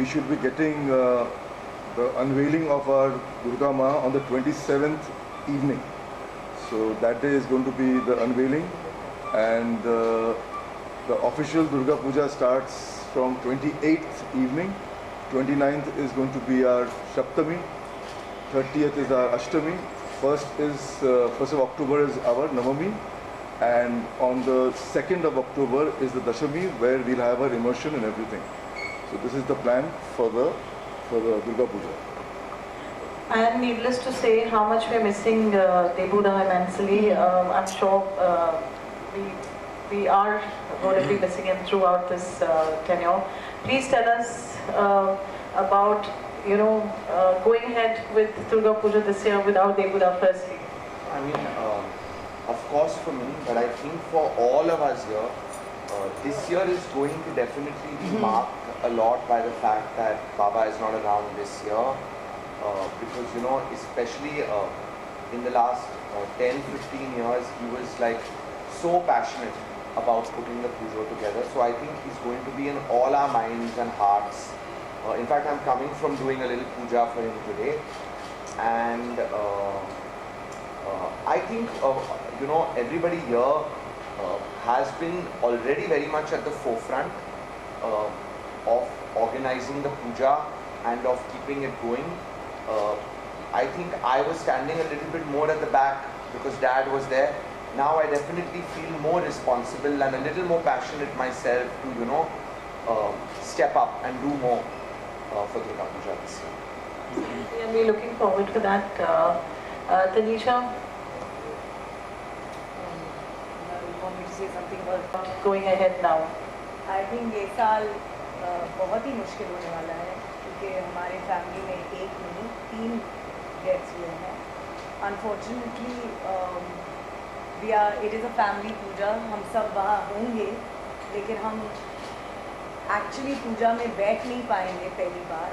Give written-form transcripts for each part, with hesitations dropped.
should be getting the unveiling of our Durga Ma on the 27th evening. So that day is going to be the unveiling, and the official Durga Puja starts from 28th evening. 29th is going to be our Shaptami, 30th is our Ashtami, 1st of October is our Navami, and on the 2nd of October is the Dashami, where we'll have our immersion and everything. So this is the plan for the Durga Puja. And needless to say, how much we're missing Debuda immensely. I'm sure we are going to be missing him throughout this tenure. Please tell us about, going ahead with Durga Puja this year without Debuda firstly. I mean, of course for me, but I think for all of us here, this year is going to definitely be marked a lot by the fact that Baba is not around this year. Because especially in the last 10-15 years, he was like so passionate about putting the puja together. So I think he's going to be in all our minds and hearts. In fact, I'm coming from doing a little puja for him today, and I think everybody here has been already very much at the forefront of organizing the puja and of keeping it going. I think I was standing a little bit more at the back because Dad was there. Now I definitely feel more responsible and a little more passionate myself to, step up and do more for Durga Puja this year. And we're looking forward to that. Tanisha? You want me to say something about Going ahead now. I think ये साल बहुत ही मुश्किल होने वाला है क्योंकि हमारे family में एक नहीं 3 डेथ्स हुए हैं. Unfortunately, it is a family पूजा. हम सब वहाँ होंगे, लेकिन हम एक्चुअली पूजा में बैठ नहीं पाएंगे पहली बार.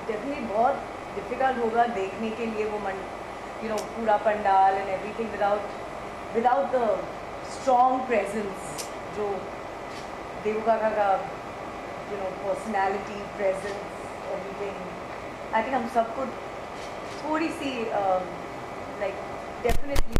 डेफिनेटली बहुत डिफ़िकल्ट होगा देखने के लिए वो पूरा pandal and everything without the strong presence जो देवू काका का personality, presence, everything. I think हम सबको थोड़ी सी like definitely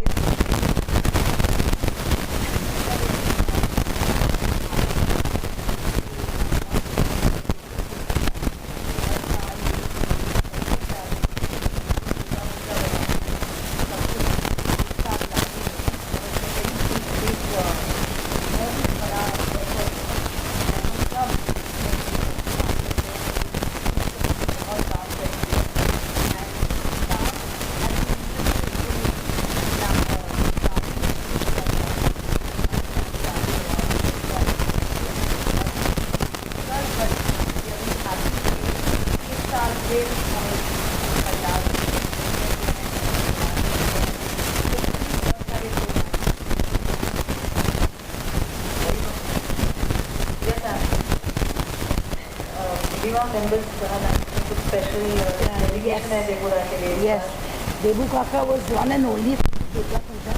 members special Yes, Debu Kaka was one and only Durga Puja.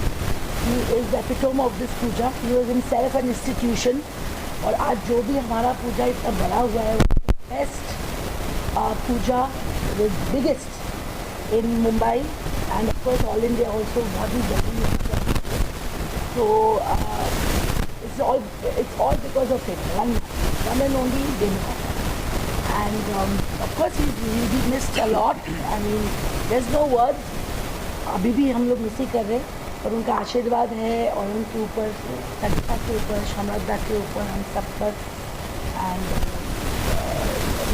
He is the epitome of this puja. He was himself an institution. और आज जो भी हमारा पूजा इतना बड़ा हुआ है, best puja, the biggest in Mumbai and of course all India also. बहुत ही बड़ी. So it's all because of him. One and only Debu Kaka. And of course he'll be missed a lot. I mean, there's no word. अभी भी हम लोग miss ही कर रहे हैं, पर उनका आशीर्वाद है और उनके ऊपर, संगीता के ऊपर, शामरादा के ऊपर, हम सब पर. And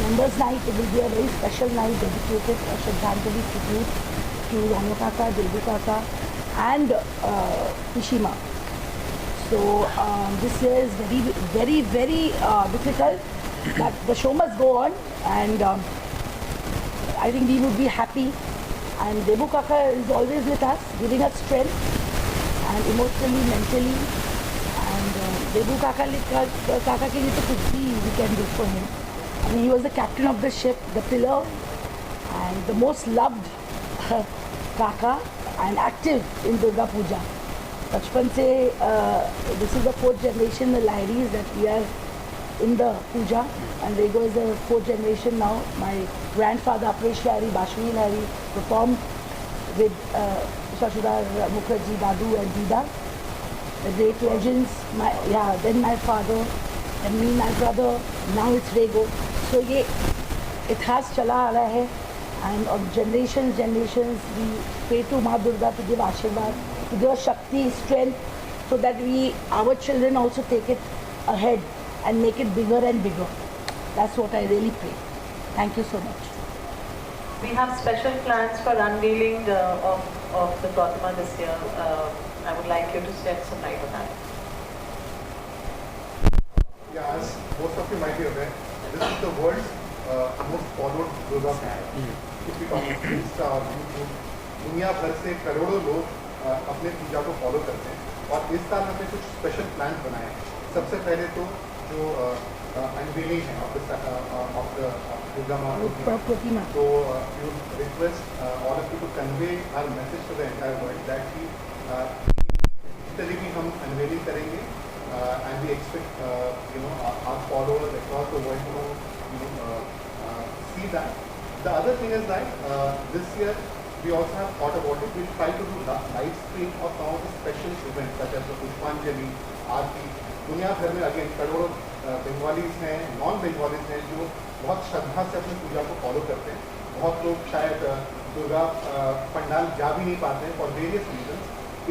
members night, it will be a very special night dedicated for Shraddhanjali tribute to Rano Kaka, Debu Kaka and Kishima. So this year is very, very, very difficult. But the show must go on, and I think we would be happy. And Debu Kaka is always with us, giving us strength, and emotionally, mentally. And Debu Kaka ke liye to kuch bhi we can do for him. I mean, he was the captain of the ship, the pillar, and the most loved Kaka, and active in Durga Puja. बचपन से this is the 4th generation, the Lahiris, that we are in the puja, and Rego is the fourth generation now. My grandfather Apresh Lahiri, Bashwini Lahiri performed with Shashudar Mukherjee, Dadu and Dida, the great legends. Then my father and me, my brother. Now it's Rego. So it has chala aa raha hai, and of generations we pray to Ma Durga to give Ashirwad, to give us Shakti, strength, so that our children also take it ahead and make it bigger and bigger. That's what I really pray. Thank you so much. We have special plans for unveiling of the Gautama this year. I would like you to shed some light on that. Yeah, as most of you might be aware, this is the world's most followed Durga fan. If you talk about Insta or YouTube, दुनिया भर से करोड़ों लोग अपने पूजा को follow करते हैं, और इस साल हमने कुछ स्पेशल प्लान बनाए हैं. सबसे पहले तो जो अनवीलिंग है ऑफ द दुर्गा माँ प्रतिमा, तो you request all of you to convey our message to the entire world that कि डिजिटली भी हम अनवीलिंग करेंगे, and we expect our followers across the world to see that. The other thing is that this year we also have thought about it. We'll try to do live stream of some of the special events such as the Pushpanjali, आरती. दुनिया भर में again करोड़ों Bengalis हैं, non Bengalis हैं जो बहुत श्रद्धा से अपनी पूजा को फॉलो करते हैं. बहुत लोग शायद दुर्गा पंडाल जा भी नहीं पाते हैं फॉर वेरियस रीजन.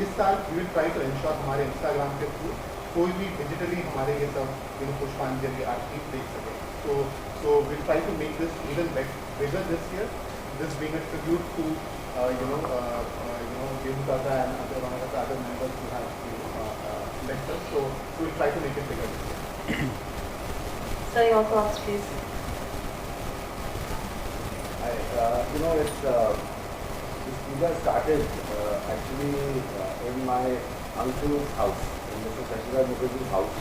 इस साल we will try to ensure हमारे इंस्टाग्राम के थ्रू कोई भी डिजिटली हमारे ये सब पुष्पांजलि आरती देख सके. So we'll try to make this even bigger this year. This being a tribute to Devu Dada and other members who have left us. So we'll try to make it bigger this year. Sir, your thoughts, please. It's this puja started actually in my uncle's house, in Mr. Shashidhar Mukherjee's house,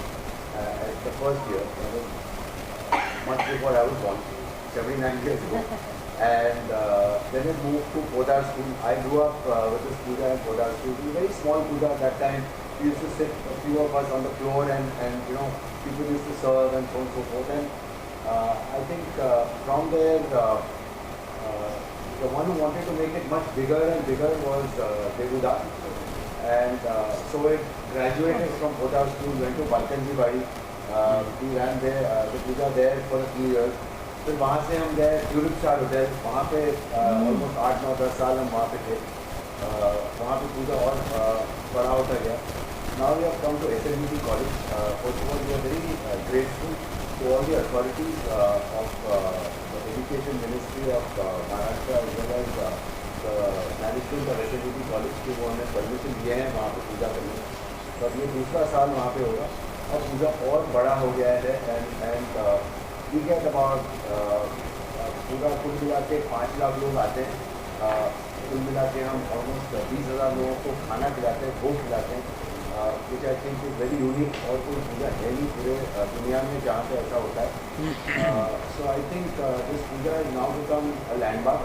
at the first year, much before I was born, 79 years ago. And then it moved to Podar School. I grew up with this puja in Podar School. It was a very small puja at that time. We used to sit, a few of us, on the floor, and people used to serve and so on and so forth. And I think from there, the one who wanted to make it much bigger and bigger was Devuda. And so it graduated from Podar School, went to Balkanji Badi. We ran there, the puja there for a few years. फिर वहाँ से हम गए tulip star hotel, वहाँ पे almost 8-9-10 साल हम वहाँ पे थे. वहाँ पे पूजा और बड़ा होता गया. Now we have come to SNBT College. First of all, we are very grateful to all the authorities of the Education Ministry of Maharashtra as well as the management of SNBT College कि वो हमें permission दिए हैं वहाँ पे पूजा करने. तो अब ये दूसरा साल वहाँ पे होगा. अब पूजा और बड़ा हो गया है and we get about पूरा कुल मिला के 5 लाख लोग आते हैं. कुल मिला के हम ऑलमोस्ट 20,000 लोगों को खाना खिलाते हैं, भोग खिलाते हैं, which I think is very unique. और कोई पूजा है नहीं पूरे दुनिया में जहाँ पे ऐसा होता है. So I think this puja has now become a landmark.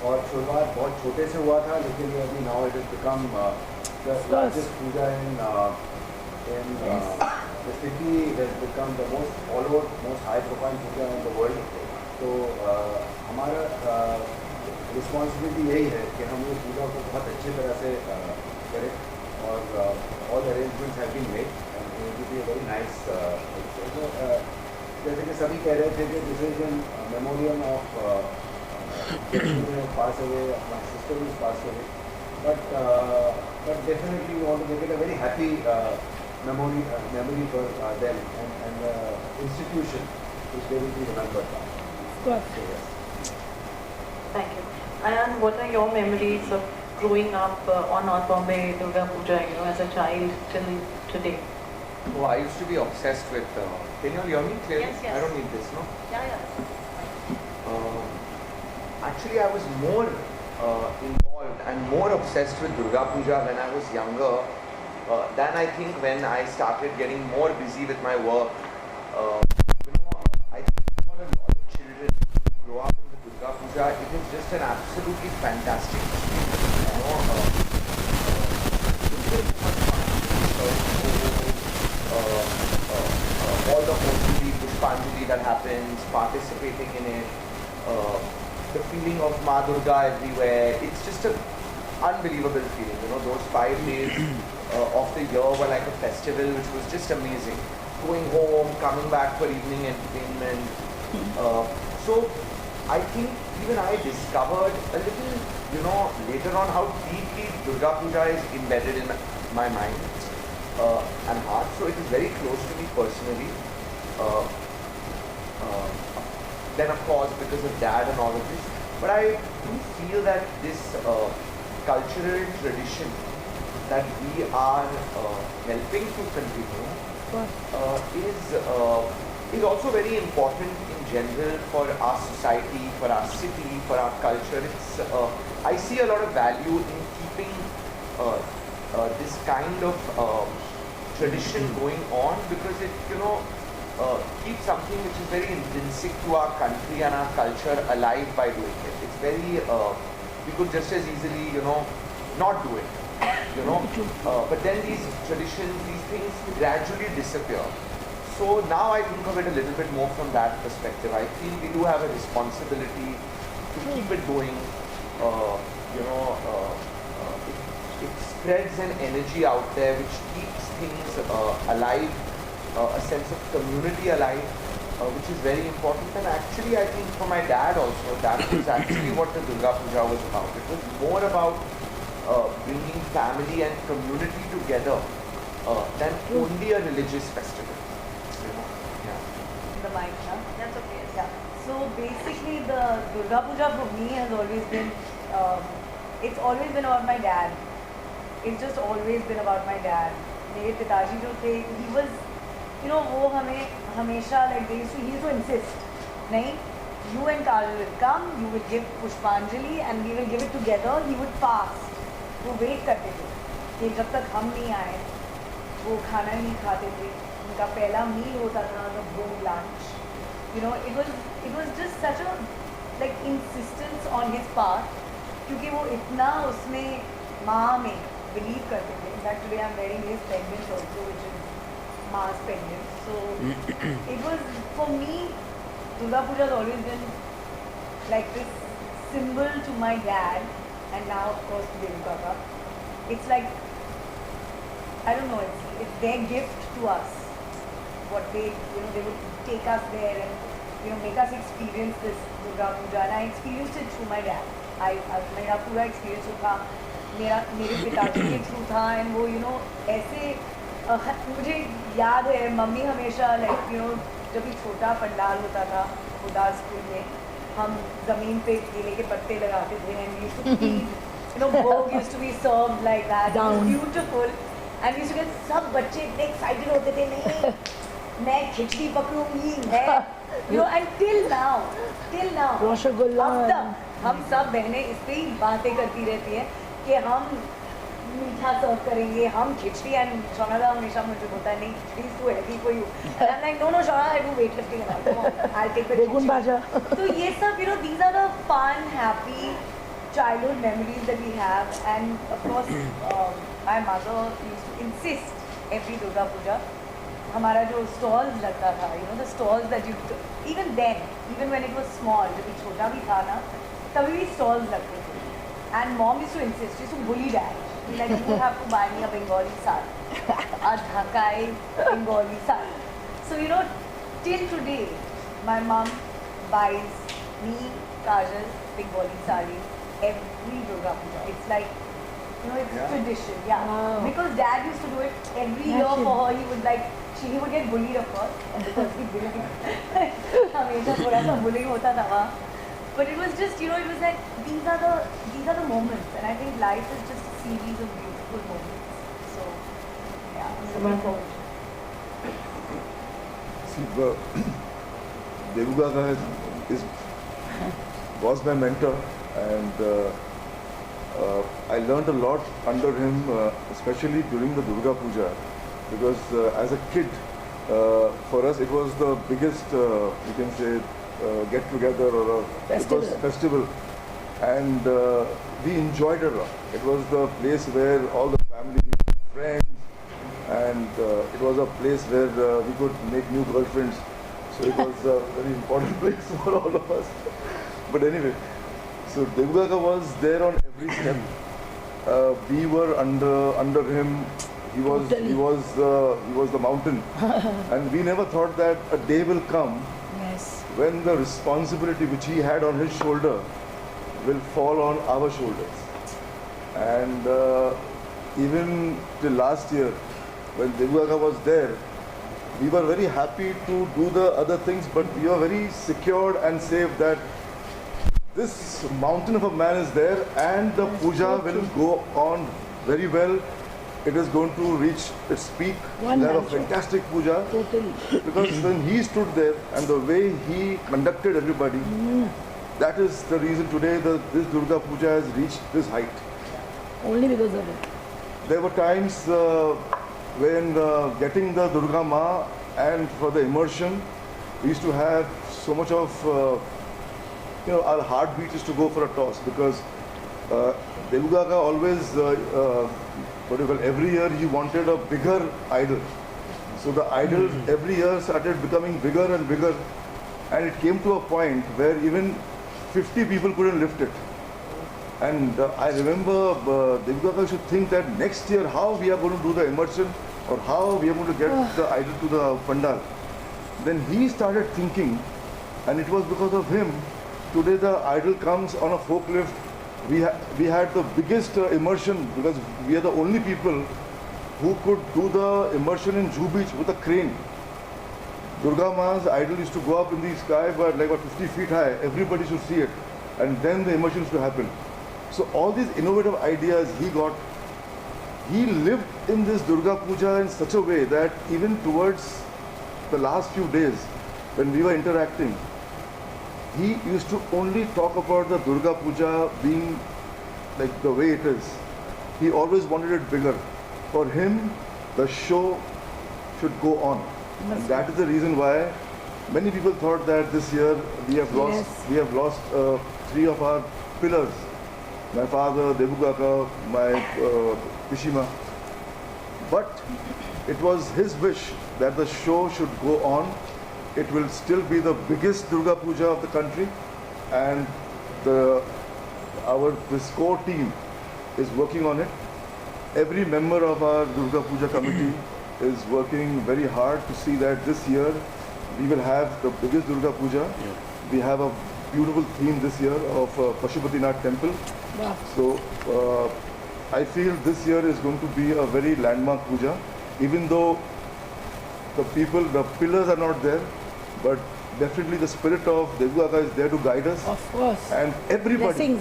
और शुरुआत बहुत छोटे से हुआ था, लेकिन ये अभी now it has become the largest puja in the city. It has become the most followed, most high-profile puja in the world. तो हमारा रिस्पॉन्सिबिलिटी यही है कि हम ये पूजा को बहुत अच्छी तरह से करें. और all arrangements have been made and it will be a very nice. जैसे कि सभी कह रहे थे कि this is in memoriam of passed away, my sister who passed away. But definitely we want to make it a very happy memory for them and the institution which they will be remembered by. Of course. So, yes. Thank you. Ayan, what are your memories of growing up on North Bombay Durga Puja, as a child till today? Oh, I used to be obsessed with. Can you all hear me clearly? Yes, yes. I don't need this, no? Yeah. Actually, I was more involved and more obsessed with Durga Puja when I was younger than I think when I started getting more busy with my work. I think for a lot of children who grow up in the Durga Puja, it is just an absolutely fantastic all the holy friends, participating in it, the feeling of Ma Durga everywhere. It's just an unbelievable feeling. You know, those 5 days of the year were like a festival, which was just amazing. Going home, coming back for evening entertainment. So I think even I discovered a little, you know, later on how deeply Durga Puja is embedded in my mind and heart. So it is very close to me personally. Then of course because of dad and all of this. But I do feel that this cultural tradition that we are helping to continue is also very important in general for our society, for our city, for our culture. It's I see a lot of value in keeping this kind of tradition going on, because it, you know, keeps something which is very intrinsic to our country and our culture alive by doing it. It's very we could just as easily, you know, not do it, you know, but then these traditions, these things gradually disappear. So now I think of it a little bit more from that perspective. I feel we do have a responsibility to keep it going. You know, it spreads an energy out there which keeps things alive, a sense of community alive, which is very important. And actually, I think for my dad also, that was actually what the Durga Puja was about. It was more about bringing family and community together than only a religious festival. The mic, huh? That's okay. Yeah. So basically, the Durga Puja for me has always been, it's always been about my dad. It's just always been about my dad. मेरे पिताजी जो थे, he was, you know, वो हमें हमेशा like they used to insist, नहीं, you and Kajal will come, you will give Pushpanjali and we will give it together. He would fast. वो wait करते थे कि जब तक हम नहीं आए, वो खाना नहीं खाते थे. उनका पहला मील होता था the home lunch. You know, it was just such a like insistence on his part, क्योंकि वो इतना उसमें माँ में believe करते थे. In fact, today I'm wearing his pendant also, which is Ma's pendant. So it was, for me, Durga Puja has always been like this symbol to my dad, and now of course to Devi Kaka. It's like, I don't know, it's their gift to us. What they, you know, they would take us there and, you know, make us experience this Durga Puja. And I experienced it through my dad. मेरा पूरा experience था, मेरे पिताजी के through था, and वो, you know, ऐसे मुझे याद है मम्मी हमेशा like, you know, जब भी छोटा पंडाल होता था उदास स्कूल में, हम ज़मीन पे केले के पत्ते लगाते थे, and we used to feed, you know, bhog used to be served like that. It was beautiful. And we used to get, सब बच्चे इतने excited होते थे, नहीं मैं खिचड़ी पकड़ूंगी, मैं, you know, and till now rasgulla, अब तक हम सब बहनें इस पे ही बातें करती रहती हैं कि हम मीठा सर्व करेंगे, हम खिचड़ी. एंड शोनादा हमेशा मुझे बोलता है नहीं khichdi is too healthy for you. And I am like no शोना, I do weight lifting and come on I take begun bhaja. तो ये सब, you know, these are the fun, happy childhood memories that we have. And of course my mother used to insist every Durga Puja, हमारा जो stalls लगता था, you know, the stalls that you, even then, even when it was small, जब ये छोटा भी था ना, तभी भी stalls लगते थे. And mom used to insist, she used to bully dad, like, you have to buy me a Bengali sari, a Dhakai Bengali sari. So, you know, till today, my mom buys me, Kajal, Bengali sari every Durga Puja. It's like, you know, it's tradition, Wow. because dad used to do it every year for her. He would like, he would get bullied of course, because he bullied. हमेशा थोड़ा सा bullying होता था वहाँ. But it was just, you know, it was like, these are the moments, and I think life is just a series of beautiful moments. So, yeah, I'm looking forward. See, Devu Kaka was my mentor, and I learned a lot under him, especially during the Durga Puja, because as a kid, for us it was the biggest, you can say, get together or a festival, and we enjoyed it a lot. It was the place where all the family, friends, and it was a place where we could make new girlfriends. So it was a very important place for all of us. But anyway, so Devu Kaka was there on every step. We were under him. He was the mountain, and we never thought that a day will come Yes. when the responsibility which he had on his shoulder will fall on our shoulders. And even till last year, when Devu Kaka was there, we were very happy to do the other things, but we were very secured and safe that this mountain of a man is there, and the puja will go on very well. It is going to reach its peak. One We'll have a man show. fantastic puja. Totally. Because when he stood there and the way he conducted everybody, that is the reason today this Durga Puja has reached this height. Only because of it. There were times when getting the Durga Ma and for the immersion, we used to have so much of, our heartbeat used to go for a toss because Devu Kaka always, every year he wanted a bigger idol. So the idol every year started becoming bigger and bigger, and it came to a point where even 50 people couldn't lift it. And I remember Devu Kaka should think that next year how we are going to do the immersion or how we are going to get the idol to the pandal. Then he started thinking, and it was because of him. Today the idol comes on a forklift. We had the biggest immersion because we are the only people who could do the immersion in Juhu Beach with a crane. Durga Ma's idol used to go up in the sky but like about 50 feet high. Everybody should see it. And then the immersion used to happen. So all these innovative ideas he got, he lived in this Durga Puja in such a way that even towards the last few days when we were interacting, he used to only talk about the Durga Puja being like the way it is. He always wanted it bigger. For him, the show should go on. And that is the reason why many people thought that this year we have lost three of our pillars. My father, Devu Kaka, my Pishima. But it was his wish that the show should go on. It will still be the biggest Durga Puja of the country, and this core team is working on it. Every member of our Durga Puja committee is working very hard to see that this year we will have the biggest Durga Puja. We have a beautiful theme this year of Pashupatinath temple. Wow. So I feel this year is going to be a very landmark puja, even though the pillars are not there, but definitely the spirit of Devu Kaka is there to guide us. Of course. And everybody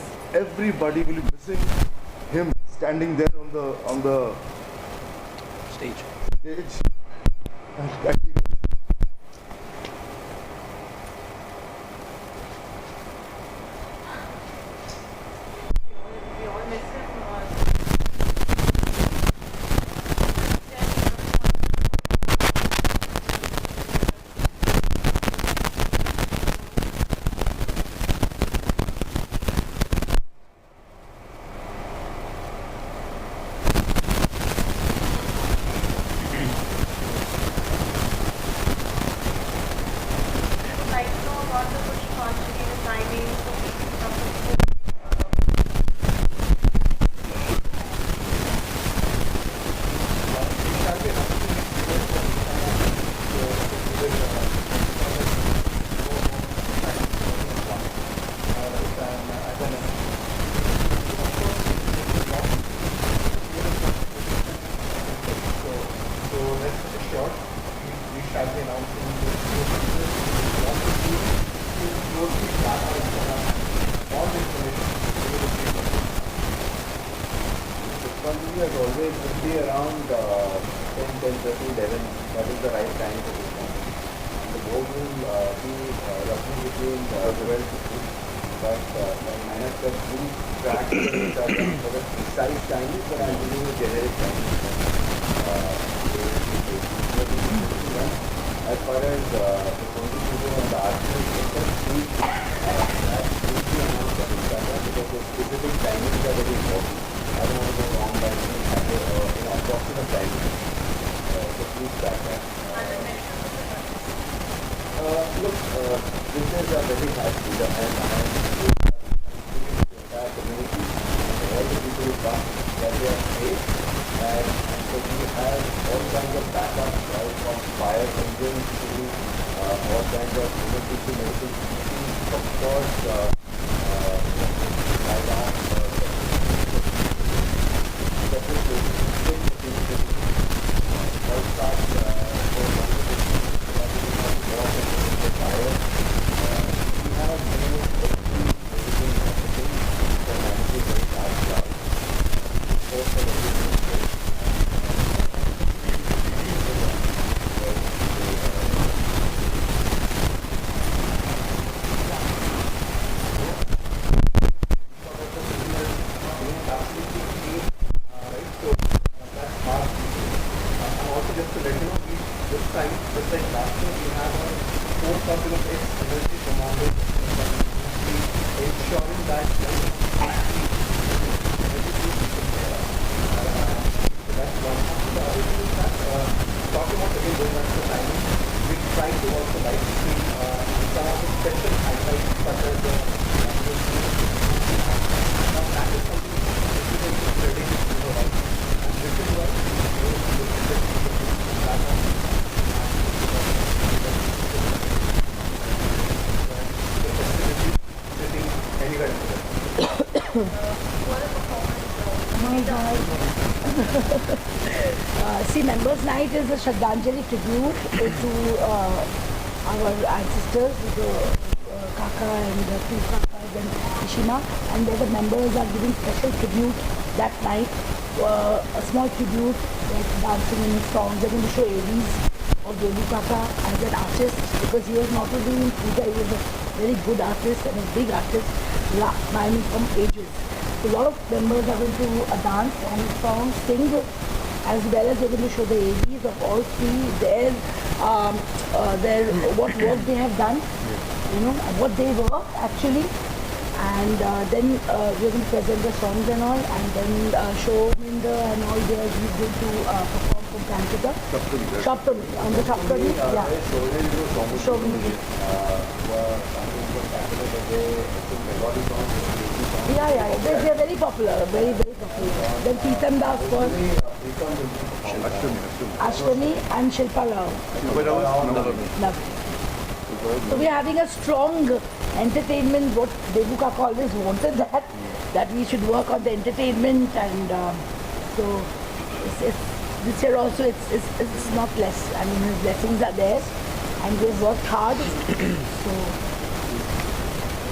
will be missing him standing there on the stage. We all miss him. As always, will be around 10, 10:30, 11. That is the right time for this one. The board will be roughly between 12 to 2. But minus the full track for the precise timing, but I'm giving you a generic timing. As far as the contribution on the article is concerned, that will be announced on Instagram because the specific timings are very important. I don't want to go wrong by any approximate timing. So please track that. ensuring that that's one. Talking about again going back to the timing, we try to also live stream some of the special highlights such as the now that is something that we can predict, right? And this is why My God. See, Members' Night is a Shraddhanjali tribute to our ancestors, the Kaka and the two Kakas and Ishima, and where the members are giving special tribute that night. A small tribute, like dancing in songs. They're going to show Aries of Devu Kaka as an artist, because he was not only in puja, he was a very good artist and a big artist, I mean from ages. So a lot of members are going to dance and song, sing, as well as they're going to show the Aries of all three, their what work they have done, you know, what they were actually. And then we're going to present the songs and all, and then show Minder and all there. He's going to perform from Calcutta. Shoptami. On the Shoptami, yeah. Shoptami. Yeah. They're very popular, very popular. Then Pritam Das was Ashtami and Shilpa Rao. Lovely. So we are having a strong entertainment. What Devu Kaka always wanted, that we should work on the entertainment, and so this year also it's not less. I mean, his blessings are there, and we've worked hard. So.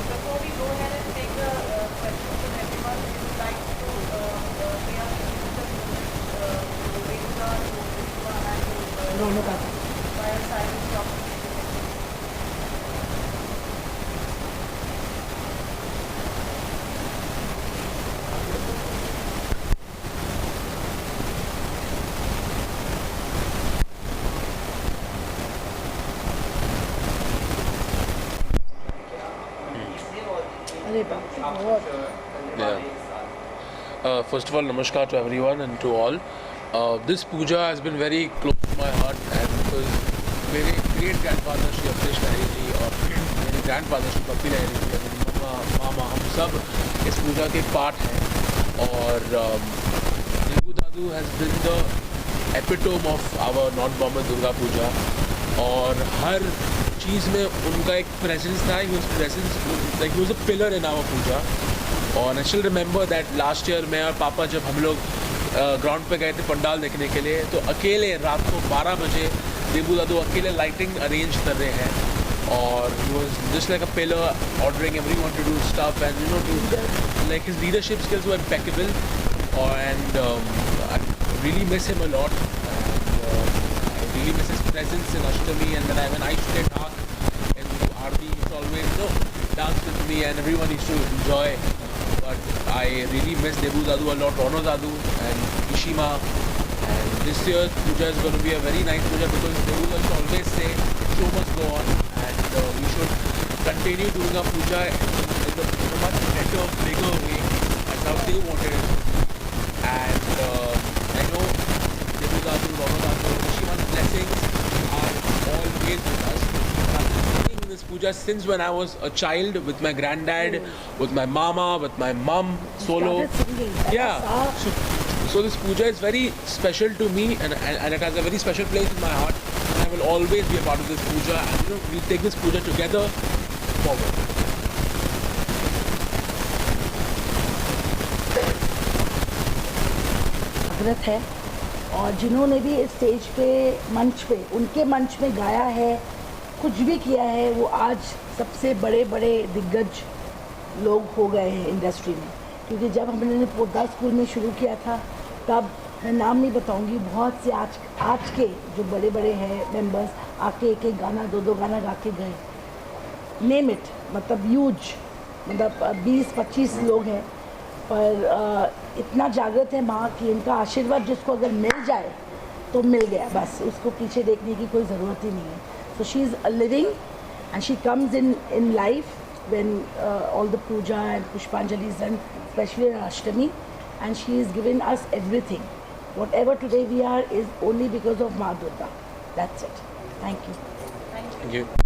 Before we go ahead and take the questions from everyone, we would like to pay our tribute to Devuda, by a silent talk. Yeah. First of all, namaskar to everyone and to all. This puja has been very close to my heart, and because मेरे great grandfather Shri Awadhesh लहरी जी और मेरे grandfather Shri पप्पी लहरी जी और मेरी मामा हम सब इस पूजा के part हैं. और Devu Dadu has been the epitome of our North Bombay Durga Puja. और हर चीज़ में उनका एक प्रेजेंस था. He was a pillar in our puja. और I still remember that last year मैं और पापा जब हम लोग ग्राउंड पे गए थे पंडाल देखने के लिए, तो अकेले रात को 12 बजे देवू दादू अकेले लाइटिंग अरेंज कर रहे हैं. और he was just like a pillar, ordering everyone to do stuff, and you know, like his leadership skills were impeccable. And I really miss him a lot. I really miss his presence in Ashtami, and then when I used to get dark in Aarti, he used to always dance with me, and everyone used to enjoy. But I really miss Devu Dadu a lot, Rono Dadu and Ishima. And this year's puja is going to be a very nice puja, because Devu Dadu always say show must go on, and we should continue doing our puja in a much better, bigger way as how they wanted it. And I know Devu Dadu, Rono Dadu, Ishima's blessings are always with us. This puja since when I was a child, with my granddad, with my mama, with my mum, solo. Yeah. So this puja is very special to me, and it has a very special place in my heart. And I will always be a part of this puja, and you know, we'll take this puja together forward. है और जिन्होंने भी इस stage पे मंच पे उनके मंच में गाया है, कुछ भी किया है, वो आज सबसे बड़े बड़े दिग्गज लोग हो गए हैं इंडस्ट्री में. क्योंकि जब हमने पोद्दार स्कूल में शुरू किया था, तब मैं नाम नहीं बताऊंगी, बहुत से आज के जो बड़े बड़े हैं मेंबर्स आके एक गाना 2 गाना गा के गए. नेम इट, मतलब ह्यूज, मतलब 20-25 लोग हैं. पर इतना जागृत है माँ कि इनका आशीर्वाद जिसको अगर मिल जाए तो मिल गया, बस उसको पीछे देखने की कोई ज़रूरत ही नहीं है. So she is a living, and she comes in life when all the puja and Pushpanjali is done, especially on Ashtami, and she is given us everything. Whatever today we are is only because of Ma Durga. That's it. Thank you. Thank you.